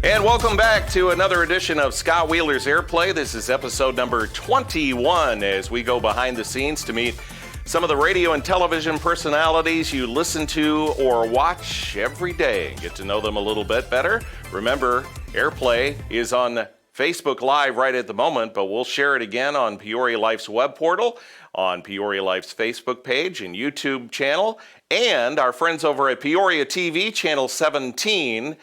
And welcome back to another edition of Scott Wheeler's Airplay. This is episode number 21 as we go behind the scenes to meet some of the radio and television personalities you listen to or watch every day. Get to know them a little bit better. Remember, Airplay is on Facebook Live right at the moment, but we'll share it again on Peoria Life's web portal, on Peoria Life's Facebook page and YouTube channel, and our friends over at Peoria TV, Channel 17,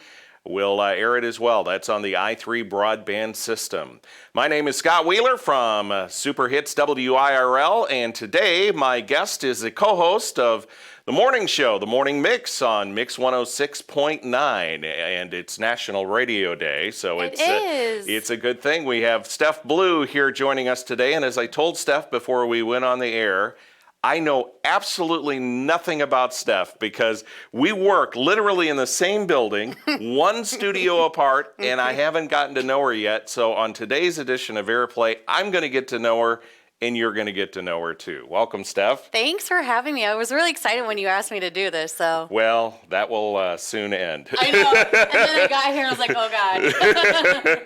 will air it as well. That's on the i3 broadband system. My name is Scott Wheeler from Super Hits WIRL, and today my guest is the co-host of the morning show, The Morning Mix, on Mix 106.9, and it's National Radio Day, so it's a good thing. We have Steph Blue here joining us today, and as I told Steph before we went on the air, I know absolutely nothing about Steph because we work literally in the same building, one studio apart, and I haven't gotten to know her yet. So on today's edition of Airplay, I'm going to get to know her, and you're going to get to know her too. Welcome, Steph. Thanks for having me. I was really excited when you asked me to do this. So. Well, that will soon end. I know. And then I got here and I was like, oh,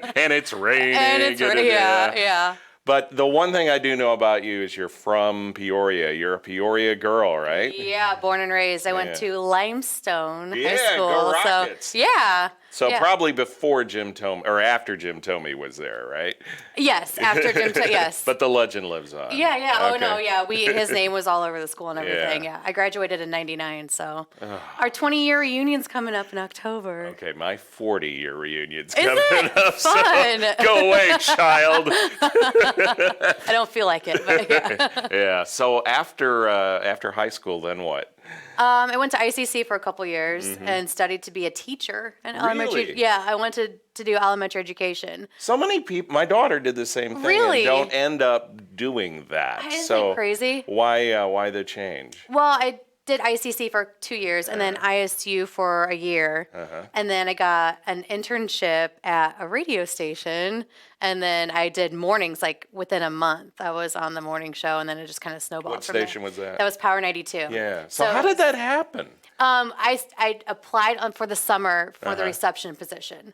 God. And it's raining. And it's raining, yeah. But the one thing I do know about you is you're from Peoria. You're a Peoria girl, right? Yeah, born and raised. I went to Limestone High School. Go Rockets. So, yeah. So probably before Jim Tomey, or after Jim Tomey was there, right? Yes, after Jim Tomey, yes. But the legend lives on. Yeah. Okay. Oh, no, yeah. His name was all over the school and everything, yeah. I graduated in 99, so our 20-year reunion's coming up in October. Okay, my 40-year reunion's coming up. Fun. So go away, child. I don't feel like it, but yeah. Yeah, so after high school, then what? I went to ICC for a couple years and studied to be a teacher in elementary. Yeah, I went to do elementary education. So many people, my daughter did the same thing and don't end up doing that. Isn't that crazy? Why the change? Well, I did ICC for 2 years and then ISU for a year. And then I got an internship at a radio station. And then I did mornings, like within a month. I was on the morning show, and then it just kind of snowballed. What station was that? That was Power 92. Yeah. So how did that happen? I applied for the summer for the reception position.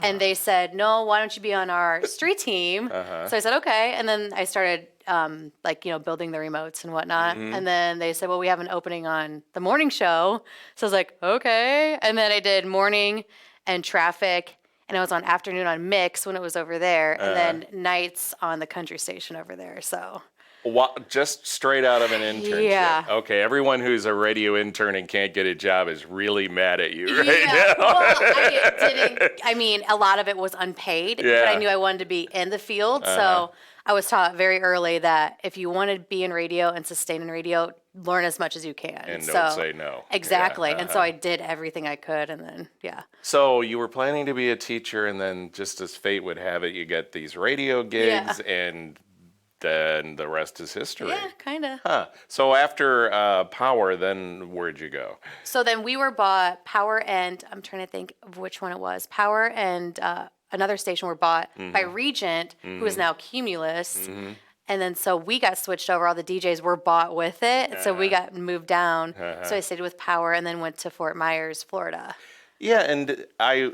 And they said, no, why don't you be on our street team? So I said, okay. And then I started building the remotes and whatnot. And then they said, well, we have an opening on the morning show. So I was like, okay. And then I did morning and traffic. And I was on afternoon on Mix when it was over there, and then nights on the country station over there. So, just straight out of an internship. Yeah. Okay, everyone who's a radio intern and can't get a job is really mad at you right yeah. now. Well, I didn't. I mean, a lot of it was unpaid, but I knew I wanted to be in the field. So I was taught very early that if you want to be in radio and sustain in radio, learn as much as you can. And don't say no. Exactly. And so I did everything I could, and then, So you were planning to be a teacher, and then just as fate would have it, you get these radio gigs, and then the rest is history. Yeah, kind of. So after Power, then where'd you go? So then we were bought, Power and, I'm trying to think of which one it was, Power and another station were bought by Regent, who is now Cumulus. And then so we got switched over. All the DJs were bought with it. So we got moved down. So I stayed with Power and then went to Fort Myers, Florida. Yeah, and I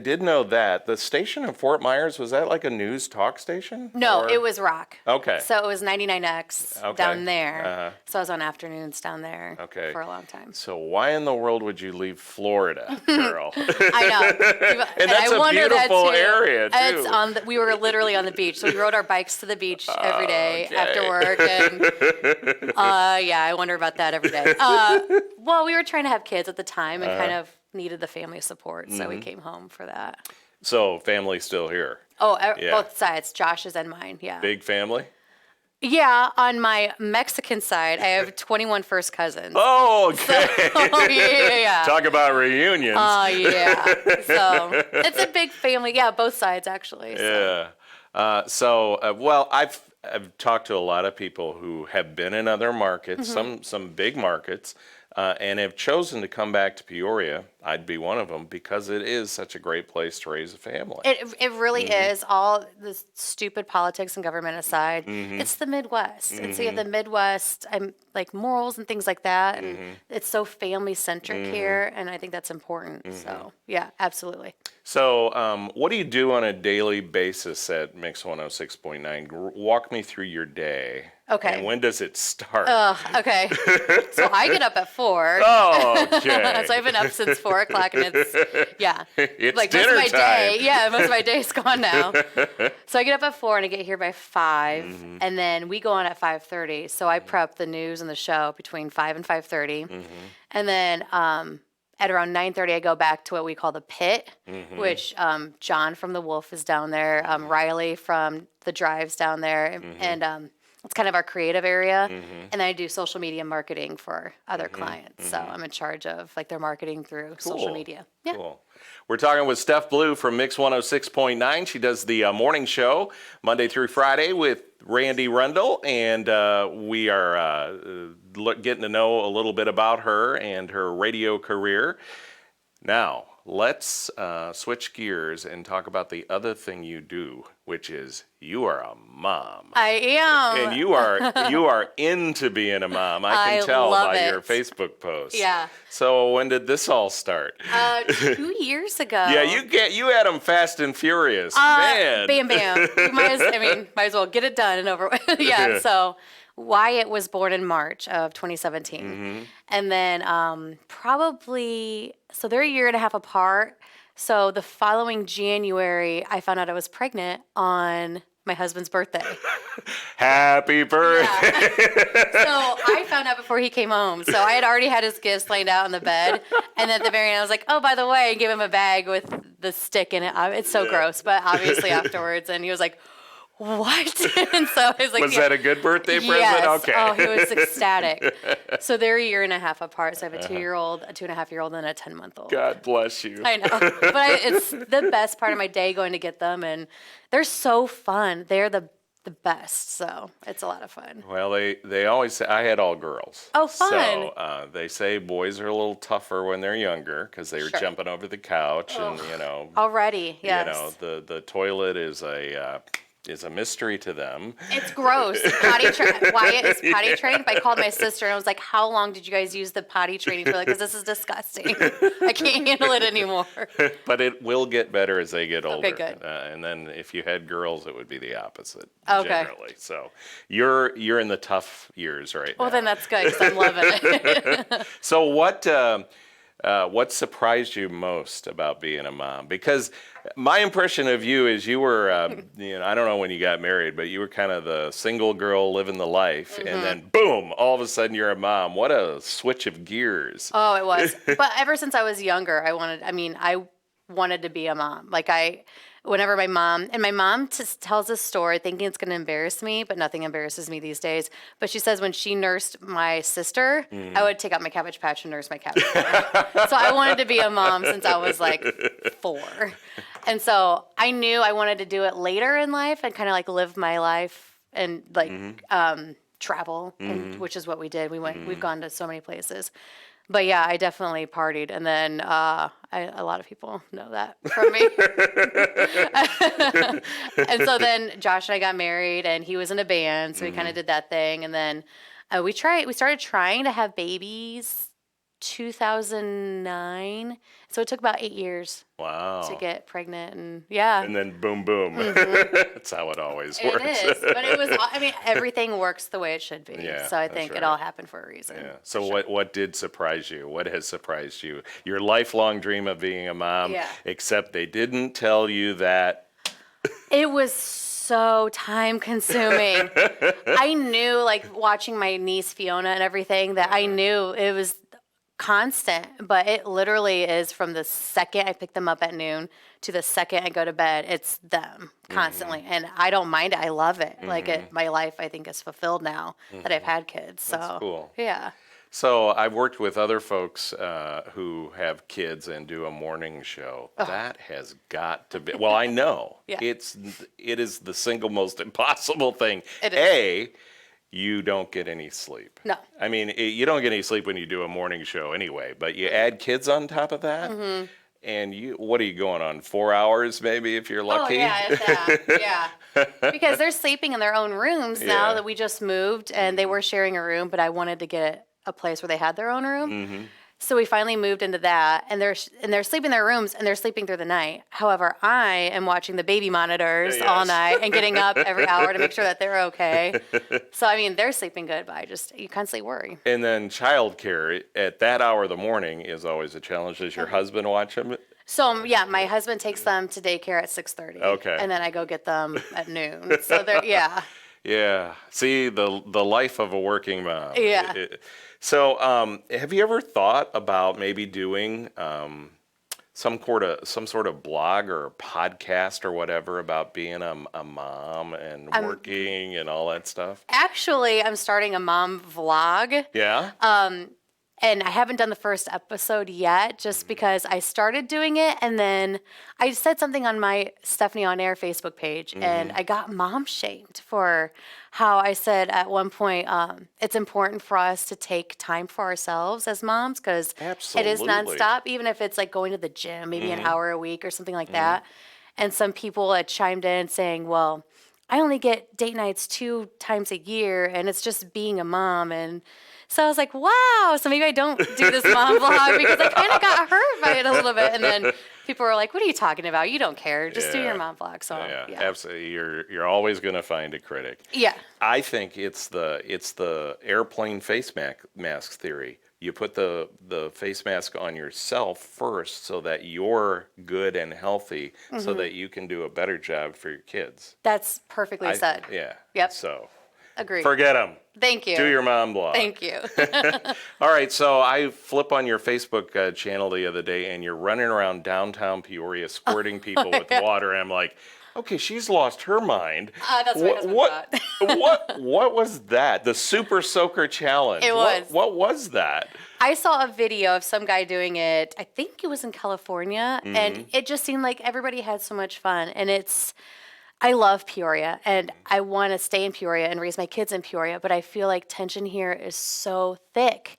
did know that. The station in Fort Myers, was that like a news talk station? No, it was rock. Okay. So it was 99X down there. So I was on afternoons down there for a long time. So why in the world would you leave Florida, girl? I know. And that's a beautiful area, too. It's we were literally on the beach. So we rode our bikes to the beach every day after work. And I wonder about that every day. Well, we were trying to have kids at the time and kind of needed the family support, so we came home for that. So family's still here? Oh, both sides, Josh's and mine, yeah. Big family? Yeah, on my Mexican side, I have 21 first cousins. Oh, okay. So, yeah. Talk about reunions. Yeah. So it's a big family. Yeah, both sides, actually. So. Yeah. I've talked to a lot of people who have been in other markets, some big markets, and have chosen to come back to Peoria. I'd be one of them because it is such a great place to raise a family. It really is. All the stupid politics and government aside, it's the Midwest. And so you have the Midwest, like morals and things like that. And it's so family centric here. And I think that's important. So, yeah, absolutely. So, what do you do on a daily basis at Mix 106.9? Walk me through your day. Okay. And when does it start? Okay. So I get up at 4. Oh, okay. So I've been up since 4 o'clock, and it's It's like dinner most of my time. day. Most of my day is gone now. So I get up at 4 and I get here by 5, and then we go on at 5:30. So I prep the news and the show between 5 and 5:30, and then at around 9:30 I go back to what we call the pit, which John from The Wolf is down there, Riley from The Drive's down there, and it's kind of our creative area. And then I do social media marketing for other clients. So I'm in charge of like their marketing through social media. Yeah. Cool. We're talking with Steph Blue from Mix 106.9. She does the morning show Monday through Friday with Randy Rundle, and we are getting to know a little bit about her and her radio career. Now, let's switch gears and talk about the other thing you do, which is you are a mom. I am. And you are into being a mom. I can tell by your Facebook posts. Yeah. So when did this all start? 2 years ago. Yeah, you had them fast and furious, man. Bam, bam. Might as well get it done and over with. Yeah. So Wyatt was born in March of 2017, and then so they're a year and a half apart. So the following January, I found out I was pregnant on my husband's birthday. Happy birthday. Yeah. So I found out before he came home. So I had already had his gifts laid out on the bed. And then at the very end, I was like, oh, by the way, I gave him a bag with the stick in it. It's so gross, but obviously afterwards. And he was like, what? And so I was like, was that a good birthday present? Yes. Okay. Oh, he was ecstatic. So they're a year and a half apart. So I have a 2-year-old, a 2.5-year-old, and a 10-month-old. God bless you. I know. But it's the best part of my day going to get them. And they're so fun. They're the best. So it's a lot of fun. Well, they always say, I had all girls. Oh, fun. So they say boys are a little tougher when they're younger because they're jumping over the couch and, Already, yes. The toilet is a mystery to them. It's gross. Wyatt is potty trained. I called my sister and I was like, how long did you guys use the potty training for? Because this is disgusting. I can't handle it anymore. But it will get better as they get older. Okay, good. And then if you had girls, it would be the opposite generally. So you're in the tough years right now. Well, then that's good because I'm loving it. So what surprised you most about being a mom? Because my impression of you is you were, I don't know when you got married, but you were kind of the single girl living the life, and then boom, all of a sudden you're a mom. What a switch of gears. Oh, it was. But ever since I was younger, I wanted to be a mom. Whenever my mom just tells this story thinking it's going to embarrass me, but nothing embarrasses me these days. But she says when she nursed my sister, I would take out my Cabbage Patch and nurse my Cabbage Patch. So I wanted to be a mom since I was like 4. And so I knew I wanted to do it later in life and kind of live my life and travel, and, which is what we did. We've gone to so many places. But yeah, I definitely partied, and then a lot of people know that from me. And so then Josh and I got married, and he was in a band, so we kind of did that thing, and then we started trying to have babies 2009. So it took about 8 years. Wow. To get pregnant, and yeah. And then boom, boom. That's how it always works. It is, but it was. Everything works the way it should be. Yeah, so I think it all happened for a reason. Yeah. So what did surprise you? What has surprised you? Your lifelong dream of being a mom. Yeah. Except they didn't tell you that. It was so time consuming. I knew, watching my niece Fiona and everything, that I knew it was constant, but it literally is from the second I pick them up at noon to the second I go to bed. It's them constantly, and I don't mind it. I love it. My life, I think, is fulfilled now that I've had kids. So that's cool. Yeah. So I've worked with other folks who have kids and do a morning show. Oh. That has got to be. Well, I know it is the single most impossible thing. It is. you don't get any sleep. No. I mean, you don't get any sleep when you do a morning show anyway, but you add kids on top of that, and what are you going on, 4 hours maybe if you're lucky? Oh, yeah, it's that. Yeah. Because they're sleeping in their own rooms now that we just moved, and they were sharing a room, but I wanted to get a place where they had their own room. So we finally moved into that, and they're sleeping in their rooms, and they're sleeping through the night. However, I am watching the baby monitors all night and getting up every hour to make sure that they're okay. So, I mean, they're sleeping good, but you constantly worry. And then childcare at that hour of the morning is always a challenge. Does your husband watch them? So, yeah, my husband takes them to daycare at 6:30. Okay. And then I go get them at noon. So, they're, Yeah. See, the life of a working mom. Yeah. So, have you ever thought about maybe doing some sort of blog or podcast or whatever about being a mom and working and all that stuff? Actually, I'm starting a mom vlog. Yeah. And I haven't done the first episode yet just because I started doing it, and then I said something on my Stephanie on Air Facebook page, and I got mom shamed for how I said at one point it's important for us to take time for ourselves as moms because it is nonstop, even if it's like going to the gym, maybe an hour a week or something like that. And some people had chimed in saying, well, I only get date nights 2 times a year, and it's just being a mom. And so I was like, wow, so maybe I don't do this mom vlog because I kind of got hurt by it a little bit. And then people were like, what are you talking about? You don't care. Just do your mom vlog. So yeah. Absolutely. You're always going to find a critic. Yeah. I think it's the airplane face mask theory. You put the face mask on yourself first so that you're good and healthy so that you can do a better job for your kids. That's perfectly said. Yeah. Yep. So agreed. Forget them. Thank you. Do your mom blog. Thank you. All right, so I flip on your Facebook channel the other day, and you're running around downtown Peoria squirting people with water. And I'm like, okay, she's lost her mind. That's what what was that? The Super Soaker Challenge. It was. What was that? I saw a video of some guy doing it. I think it was in California, and it just seemed like everybody had so much fun. And I love Peoria, and I want to stay in Peoria and raise my kids in Peoria, but I feel like tension here is so thick.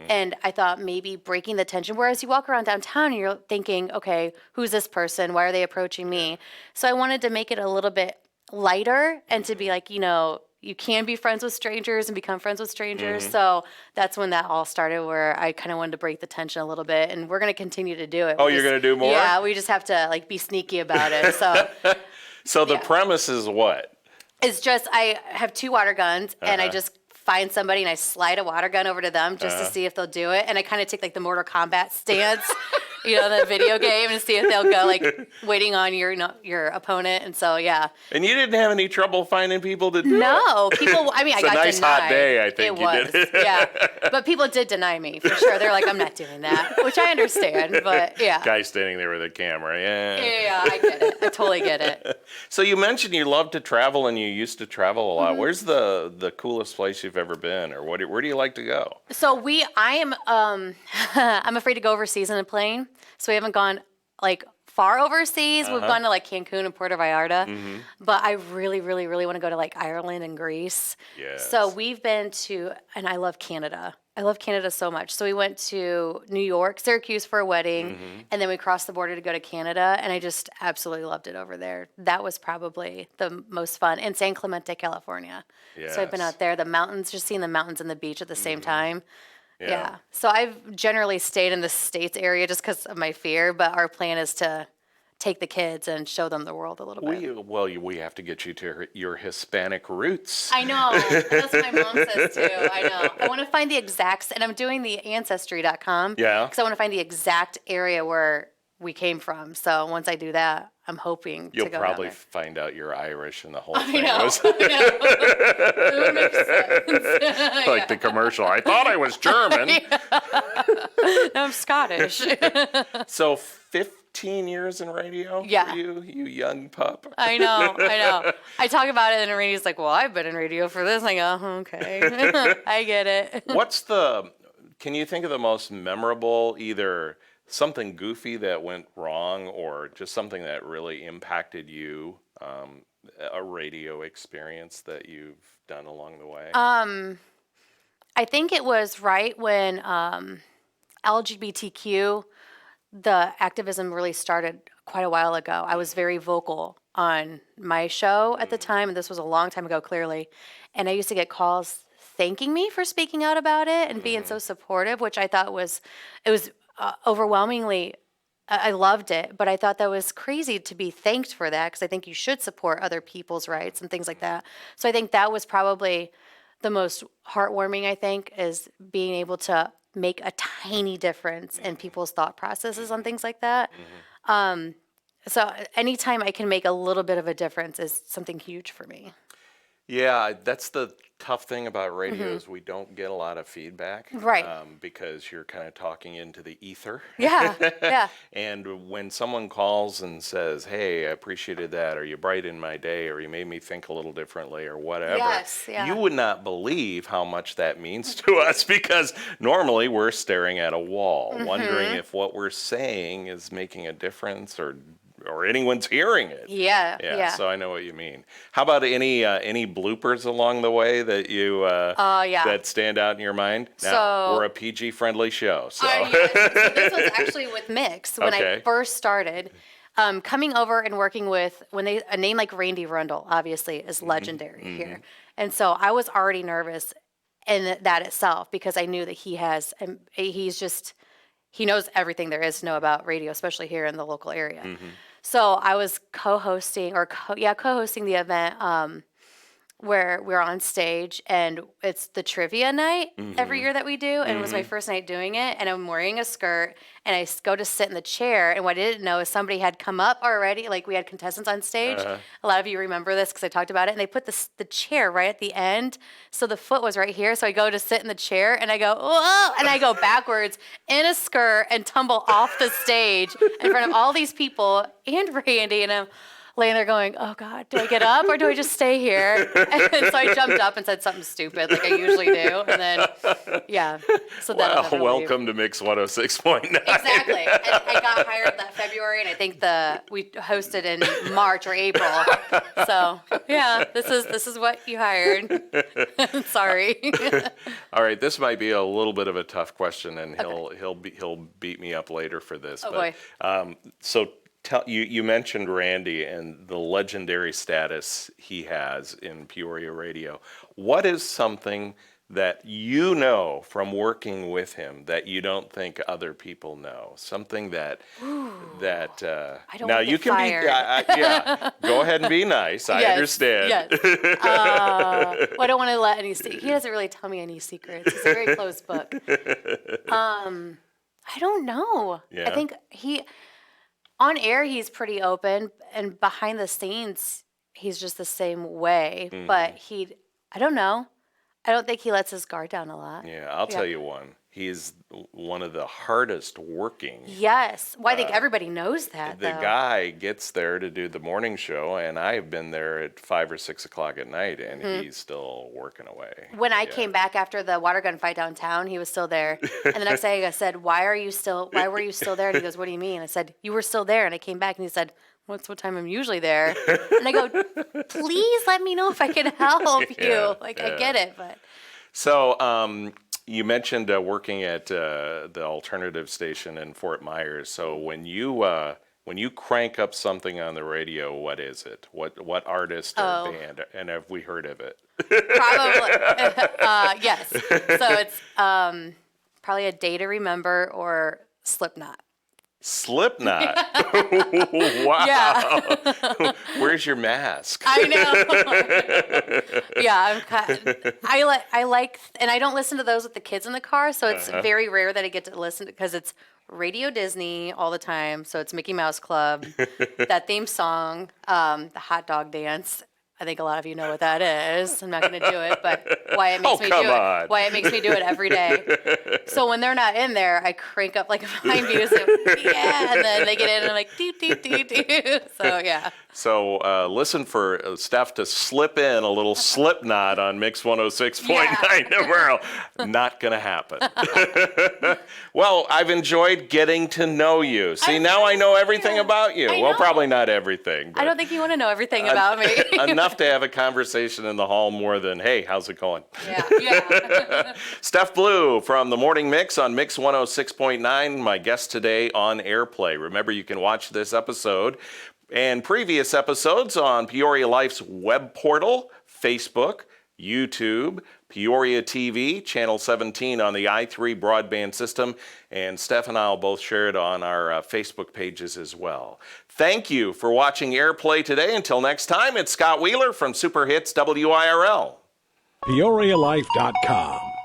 And I thought maybe breaking the tension, whereas you walk around downtown and you're thinking, okay, who's this person? Why are they approaching me? So I wanted to make it a little bit lighter and to be like, you can be friends with strangers and become friends with strangers. So that's when that all started, where I kind of wanted to break the tension a little bit, and we're going to continue to do it. Oh, you're going to do more? Yeah, we just have to be sneaky about it. So So the premise is what? It's just I have 2 water guns, and I just find somebody and I slide a water gun over to them just to see if they'll do it. And I kind of take the Mortal Kombat stance, the video game, and see if they'll go waiting on your opponent. And so, yeah. And you didn't have any trouble finding people to do it? No, people. I mean, I got denied. It's a nice hot day, I think. It was, yeah. But people did deny me for sure. They're like, I'm not doing that, which I understand. But yeah. Guy standing there with a camera. Yeah, I get it. I totally get it. So you mentioned you love to travel, and you used to travel a lot. Where's the coolest place you've ever been, or where do you like to go? So I am I'm afraid to go overseas in a plane. So we haven't gone far overseas. We've gone to Cancun and Puerto Vallarta, but I really, really, really want to go to Ireland and Greece. Yes. So we've been to, and I love Canada. I love Canada so much. So we went to New York, Syracuse for a wedding, and then we crossed the border to go to Canada, and I just absolutely loved it over there. That was probably the most fun. And San Clemente, California. Yes. So I've been out there, the mountains, just seeing the mountains and the beach at the same time. Yeah. So I've generally stayed in the States area just because of my fear, but our plan is to take the kids and show them the world a little bit. We have to get you to your Hispanic roots. I know. That's what my mom says too. I know. I want to find the exact, and I'm doing the Ancestry.com. Yeah. Because I want to find the exact area where we came from. So once I do that, I'm hoping You'll to go probably down there. Find out you're Irish and the whole thing. I know. It would make sense. The commercial. I thought I was German. No, I'm Scottish. So 15 years in radio for you young pup. I know. I talk about it and radio's like, well, I've been in radio for this. I go, okay. I get it. Can you think of the most memorable, either something goofy that went wrong or just something that really impacted you a radio experience that you've done along the way? I think it was right when LGBTQ, the activism really started quite a while ago. I was very vocal on my show at the time, and this was a long time ago, clearly. And I used to get calls thanking me for speaking out about it and being so supportive, which I thought was, it was overwhelmingly, I loved it, but I thought that was crazy to be thanked for that, because I think you should support other people's rights and things like that. So I think that was probably the most heartwarming, I think, is being able to make a tiny difference in people's thought processes on things like that. So anytime I can make a little bit of a difference is something huge for me. Yeah, that's the tough thing about radio is we don't get a lot of feedback. Right. Because you're kind of talking into the ether. Yeah, yeah. And when someone calls and says, hey, I appreciated that, or you brightened my day, or you made me think a little differently, or whatever, Yes, yeah. you would not believe how much that means to us, because normally we're staring at a wall, wondering if what we're saying is making a difference or anyone's hearing it. Yeah. So I know what you mean. How about any bloopers along the way that you that stand out in your mind? Now, So- we're a PG friendly show, so Yes. So this was actually with Mix when I Okay. first started. Coming over and working with a name like Randy Rundle obviously is legendary here, and so I was already nervous in that itself, because I knew that he knows everything there is to know about radio, especially here in the local area. So I was co-hosting the event where we're on stage, and it's the trivia night every year that we do, and it was my first night doing it, and I'm wearing a skirt, and I go to sit in the chair, and what I didn't know is somebody had come up already, like we had contestants on stage. A lot of you remember this because I talked about it, and they put the chair right at the end, so the foot was right here, so I go to sit in the chair, and I go, whoa, and I go backwards in a skirt and tumble off the stage in front of all these people and Randy, and I'm laying there going, oh God, do I get up or do I just stay here? And so I jumped up and said something stupid like I usually do. And then, so that welcome to Mix 106.9. Exactly. I got hired that February, and I think we hosted in March or April. So this is what you hired. Sorry. All right, this might be a little bit of a tough question, and he'll beat me up later for this. Oh, but, boy. So you mentioned Randy and the legendary status he has in Peoria radio. What is something that you know from working with him that you don't think other people know? Something that I don't now wanna you get can fired. be go ahead and be nice. I understand. Yes. Well, I don't want to let he doesn't really tell me any secrets. It's a very closed book. I don't know. Yeah. I think on air, he's pretty open, and behind the scenes, he's just the same way. But I don't know. I don't think he lets his guard down a lot. Yeah, I'll tell you one. He's one of the hardest working. Yes. Well, I think everybody knows that, The guy gets there to do the morning show, and I've been there at 5 or 6 o'clock at night, and he's still working away. When I came back after the water gun fight downtown, he was still there. And the next day I said, why were you still there? And he goes, what do you mean? I said, you were still there. And I came back and he said, what time I'm usually there? And I go, please let me know if I can help you. I get it, but. So, you mentioned working at the alternative station in Fort Myers. So when you crank up something on the radio, what is it? What artist or band? And have we heard of it? Probably, yes. So it's probably A Day to Remember or Slipknot. Slipknot. Wow. Yeah. Where's your mask? I know. Yeah, I like, and I don't listen to those with the kids in the car, so it's very rare that I get to listen because it's Radio Disney all the time. So it's Mickey Mouse Club, that theme song, the hot dog dance. I think a lot of you know what that is. I'm not going to do it, but Wyatt makes me do come it. on. Wyatt makes me do it every day. So when they're not in there, I crank up like behind music. Yeah, and then they get in and I'm like, doo, doo, doo, doo. So, yeah. So listen for Steph to slip in a little slip knot on Mix 106.9 tomorrow. Not going to happen. Well, I've enjoyed getting to know you. See, now I know everything about you. Well, probably not everything. I don't think you want to know everything about me. Enough to have a conversation in the hall more than, hey, how's it going? Yeah. Steph Blue from the Morning Mix on Mix 106.9, my guest today on Airplay. Remember, you can watch this episode and previous episodes on Peoria Life's web portal, Facebook, YouTube, Peoria TV, Channel 17 on the i3 broadband system, and Steph and I will both share it on our Facebook pages as well. Thank you for watching Airplay today. Until next time, it's Scott Wheeler from Super Hits WIRL. PeoriaLife.com